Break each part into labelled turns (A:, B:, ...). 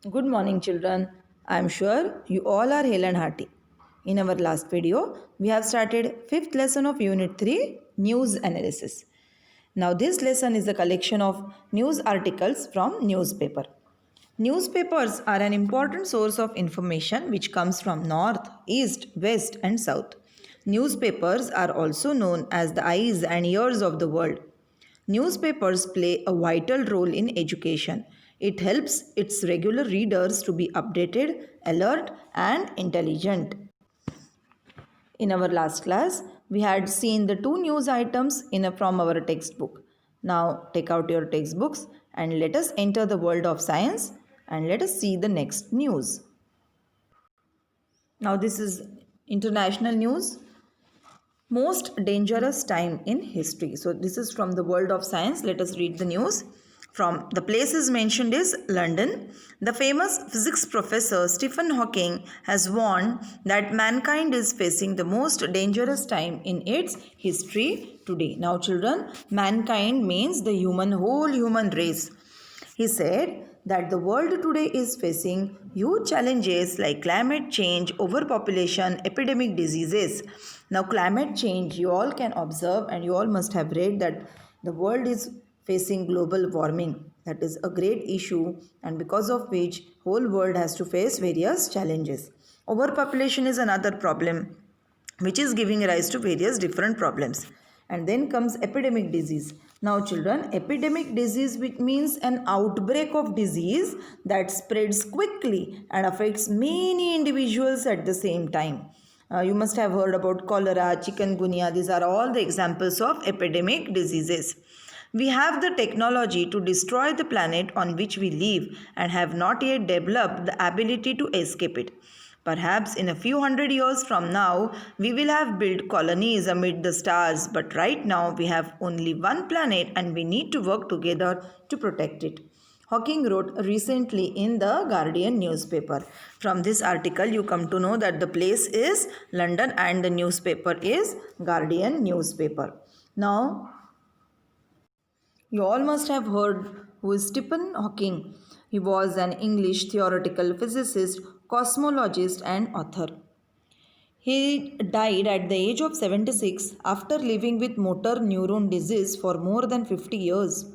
A: Good morning, children. I am sure you all are hale and hearty. In our last video, we have started fifth lesson of Unit 3, News Analysis. Now, this lesson is a collection of news articles from newspaper. Newspapers are an important source of information which comes from north, east, west, and south. Newspapers are also known as the eyes and ears of the world. Newspapers play a vital role in education. It helps its regular readers to be updated, alert, and intelligent. In our last class, we had seen the two news items from our textbook. Now, take out your textbooks and let us enter the world of science and let us see the next news. Now, this is international news. Most dangerous time in history. So this is from the world of science. Let us read the news. From the places mentioned is London. The famous physics professor Stephen Hawking has warned that mankind is facing the most dangerous time in its history today. Now children, mankind means the whole human race. He said that the world today is facing huge challenges like climate change, overpopulation, epidemic diseases. Now, climate change, you all can observe and you all must have read that the world is facing global warming. That is a great issue, and because of which whole world has to face various challenges. Overpopulation is another problem which is giving rise to various different problems. And then comes epidemic disease. Now children, epidemic disease which means an outbreak of disease that spreads quickly and affects many individuals at the same time. You must have heard about cholera, chikungunya. These are all the examples of epidemic diseases. We have the technology to destroy the planet on which we live and have not yet developed the ability to escape it. Perhaps in a few hundred years from now, we will have built colonies amid the stars, but right now we have only one planet and we need to work together to protect it. Hawking wrote recently in the Guardian newspaper. From this article, you come to know that the place is London and the newspaper is Guardian newspaper. Now, you all must have heard who is Stephen Hawking. He was an English theoretical physicist, cosmologist, and author. He died at the age of 76 after living with motor neuron disease for more than 50 years.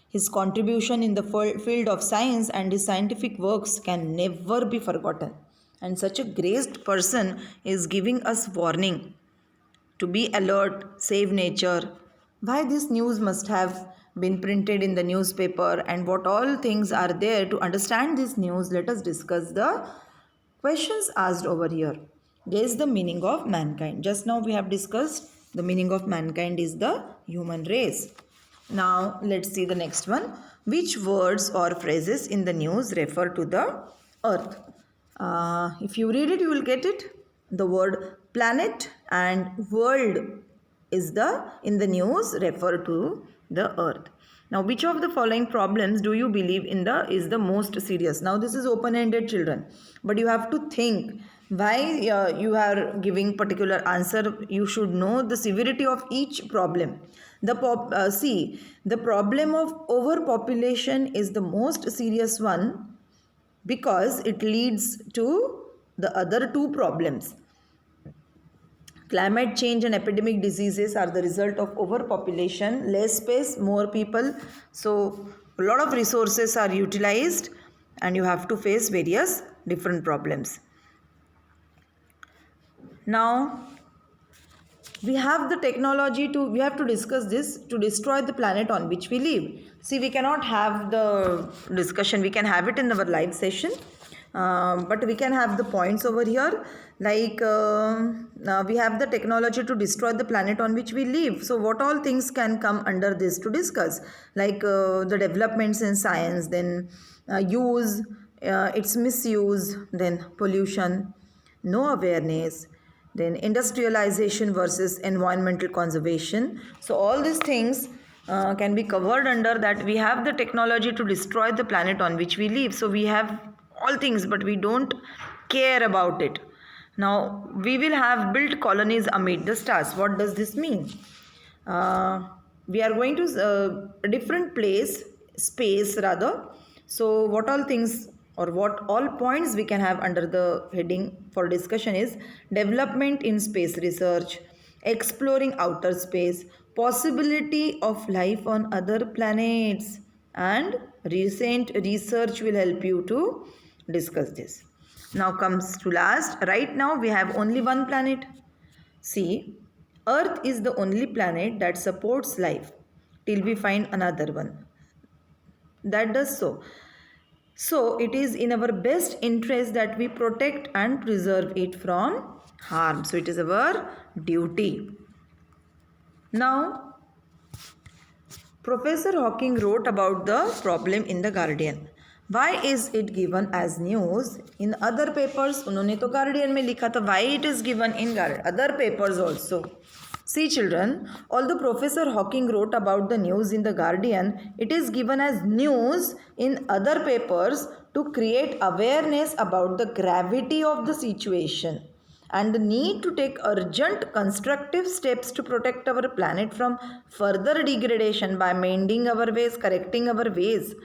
A: His contribution in the field of science and his scientific works can never be forgotten. And such a great person is giving us warning to be alert, save nature. Why this news must have been printed in the newspaper and what all things are there to understand this news, let us discuss the questions asked over here. Guess the meaning of mankind. Just now we have discussed the meaning of mankind is the human race. Now let's see the next one. Which words or phrases in the news refer to the earth? If you read it, you will get it. The word planet and world is in the news refer to the earth. Now, which of the following problems do you believe is the most serious? Now, this is open-ended, children, but you have to think why you are giving particular answer. You should know the severity of each problem. The problem of overpopulation is the most serious one because it leads to the other two problems. Climate change and epidemic diseases are the result of overpopulation, less space, more people. So, a lot of resources are utilized and you have to face various different problems. Now, we have the technology we have to discuss this to destroy the planet on which we live. See, we cannot have the discussion, we can have it in our live session. But we can have the points over here like we have the technology to destroy the planet on which we live. So what all things can come under this to discuss, like the developments in science, then use, its misuse, then pollution, no awareness, then industrialization versus environmental conservation. So all these things can be covered under that. We have the technology to destroy the planet on which we live. So we have all things, but we don't care about it. Now, we will have built colonies amid the stars. What does this mean? We are going to a different space rather. So, what all things or what all points we can have under the heading for discussion is development in space research, exploring outer space, possibility of life on other planets, and recent research will help you to discuss this. Now comes to last. Right now we have only one planet. See, Earth is the only planet that supports life till we find another one that does so. So, it is in our best interest that we protect and preserve it from harm. So, it is our duty. Now, Professor Hawking wrote about the problem in The Guardian. Why is it given as news in other papers? उन्होंने तो Guardian में लिखा था. Why it is given in other papers also? See children, although Professor Hawking wrote about the news in The Guardian, it is given as news in other papers to create awareness about the gravity of the situation and the need to take urgent constructive steps to protect our planet from further degradation by mending our ways, correcting our ways.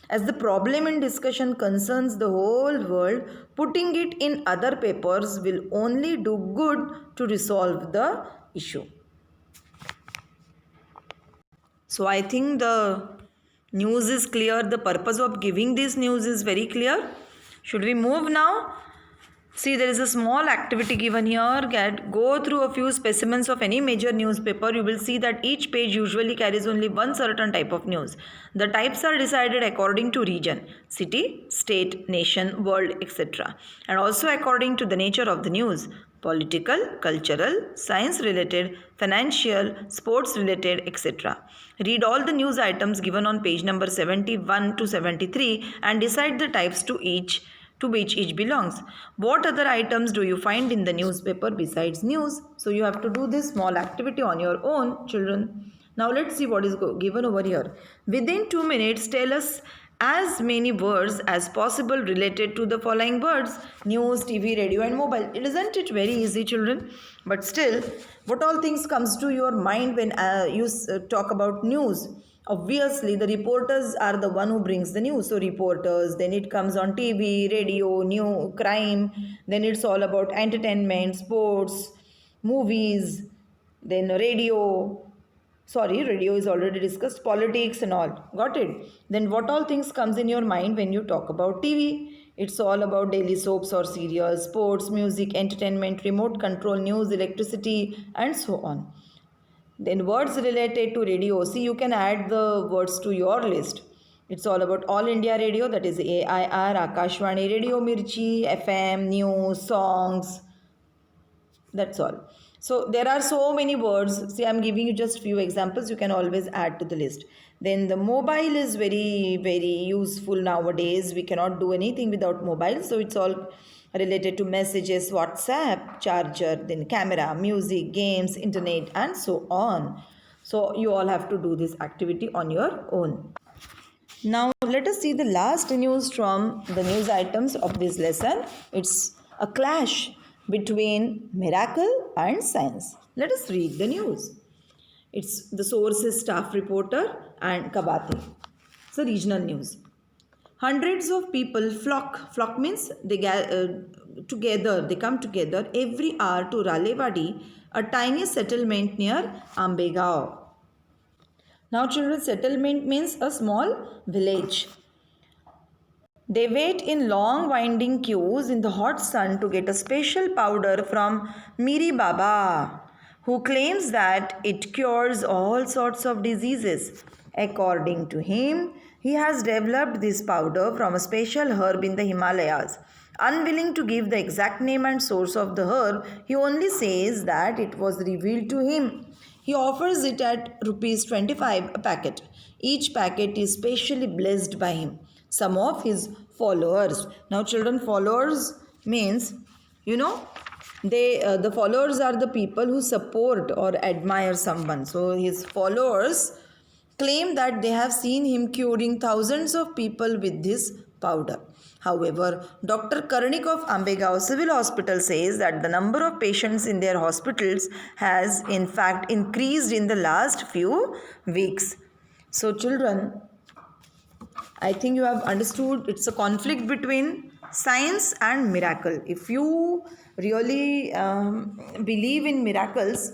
A: As the problem in discussion concerns the whole world, putting it in other papers will only do good to resolve the issue. So I think the news is clear. The purpose of giving this news is very clear. Should we move now? See, there is a small activity given here. Go through a few specimens of any major newspaper. You will see that each page usually carries only one certain type of news. The types are decided according to region, city, state, nation, world, etc. And also according to the nature of the news. Political, cultural, science related, financial, sports related, etc. Read all the news items given on page number 71 to 73 and decide the types to which each belongs. What other items do you find in the newspaper besides news? So you have to do this small activity on your own, children. Now let's see what is given over here. Within 2 minutes, tell us as many words as possible related to the following words: news, TV, radio and mobile. Isn't it very easy, children? But still, what all things comes to your mind when you talk about news? Obviously, the reporters are the one who brings the news. So reporters, then it comes on TV, radio, new crime, then it's all about entertainment, sports, movies, then radio is already discussed, politics and all. Got it? Then what all things comes in your mind when you talk about TV? It's all about daily soaps or serials, sports, music, entertainment, remote control, news, electricity and so on. Then words related to radio. See, you can add the words to your list. It's all about All India Radio, that is AIR, Akashvani, Radio Mirchi, FM, news, songs. That's all. So there are so many words. See, I'm giving you just few examples. You can always add to the list. Then the mobile is very, very useful nowadays. We cannot do anything without mobile. So it's all related to messages, WhatsApp, charger, then camera, music, games, internet and so on. So you all have to do this activity on your own. Now let us see the last news from the news items of this lesson. It's a clash between miracle and science. Let us read the news. It's the source is Staff Reporter and Kabati. It's a regional news. Hundreds of people flock means they come together every hour to Ralewadi, a tiny settlement near Ambegao. Now children, settlement means a small village. They wait in long winding queues in the hot sun to get a special powder from Miri Baba, who claims that it cures all sorts of diseases. According to him, he has developed this powder from a special herb in the Himalayas. Unwilling to give the exact name and source of the herb, he only says that it was revealed to him. He offers it at rupees 25 a packet. Each packet is specially blessed by him. Some of his followers. Now children, followers means, the followers are the people who support or admire someone. So his followers claim that they have seen him curing thousands of people with this powder. However, Dr. Karnik of Ambegao Civil Hospital says that the number of patients in their hospitals has in fact increased in the last few weeks. So children, I think you have understood it's a conflict between science and miracle. If you really believe in miracles,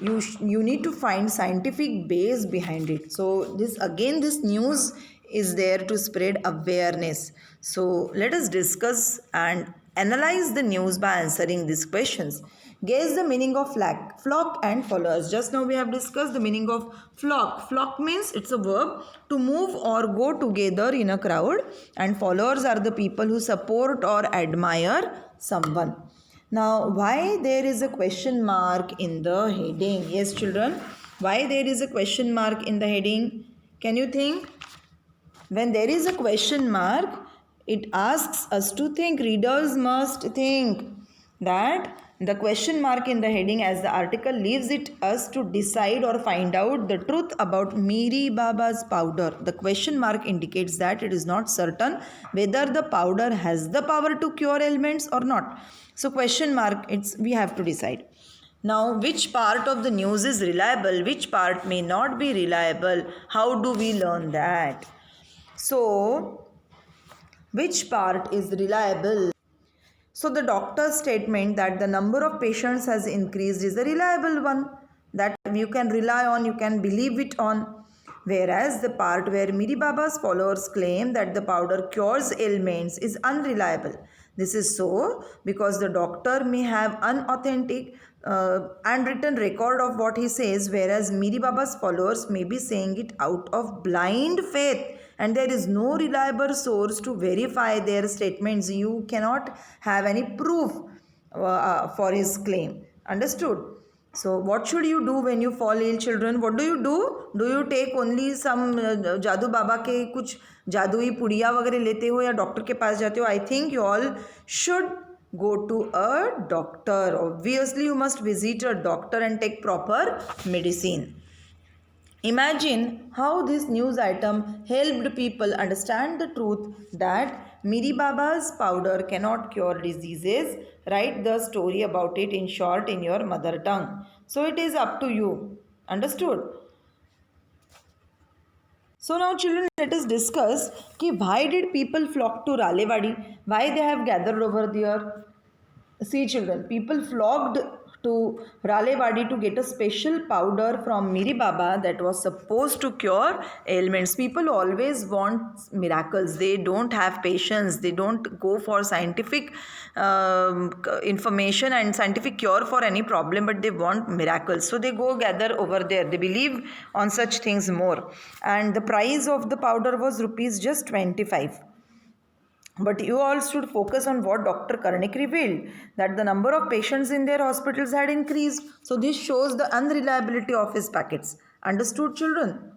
A: you need to find scientific base behind it. So this news is there to spread awareness. So let us discuss and analyze the news by answering these questions. Guess the meaning of flock and followers. Just now we have discussed the meaning of flock. Flock means it's a verb to move or go together in a crowd, and followers are the people who support or admire someone. Now, why there is a question mark in the heading? Yes, children, why there is a question mark in the heading? Can you think? When there is a question mark, it asks us to think. Readers must think that the question mark in the heading, as the article leaves it us to decide or find out the truth about Miri Baba's powder. The question mark indicates that it is not certain whether the powder has the power to cure ailments or not. So question mark, we have to decide. Now, which part of the news is reliable, which part may not be reliable? How do we learn that? So, which part is reliable? So, the doctor's statement that the number of patients has increased is a reliable one, that you can rely on, you can believe it on. Whereas the part where Miri Baba's followers claim that the powder cures ailments is unreliable. This is so because the doctor may have unauthentic and written record of what he says, whereas Miri Baba's followers may be saying it out of blind faith, and there is no reliable source to verify their statements. You cannot have any proof for his claim. Understood? So what should you do when you fall ill, children? What do you do? Do you take only some जादू बाबा के कुछ जादुई पुड़िया वगैरह लेते हो या doctor के पास जाते हो? I think you all should go to a doctor. Obviously, you must visit a doctor and take proper medicine. Imagine how this news item helped people understand the truth that Miri Baba's powder cannot cure diseases. Write the story about it in short in your mother tongue. So it is up to you. Understood? So now children, let us discuss why did people flock to Ralewadi? Why they have gathered over there? See children, people flocked to Ralewadi to get a special powder from Miri Baba that was supposed to cure ailments. People always want miracles. They don't have patience. They don't go for scientific information and scientific cure for any problem, but they want miracles. So they go gather over there. They believe on such things more. And the price of the powder was rupees just 25. But you all should focus on what Dr. Karnik revealed, that the number of patients in their hospitals had increased. So this shows the unreliability of his packets. Understood, children?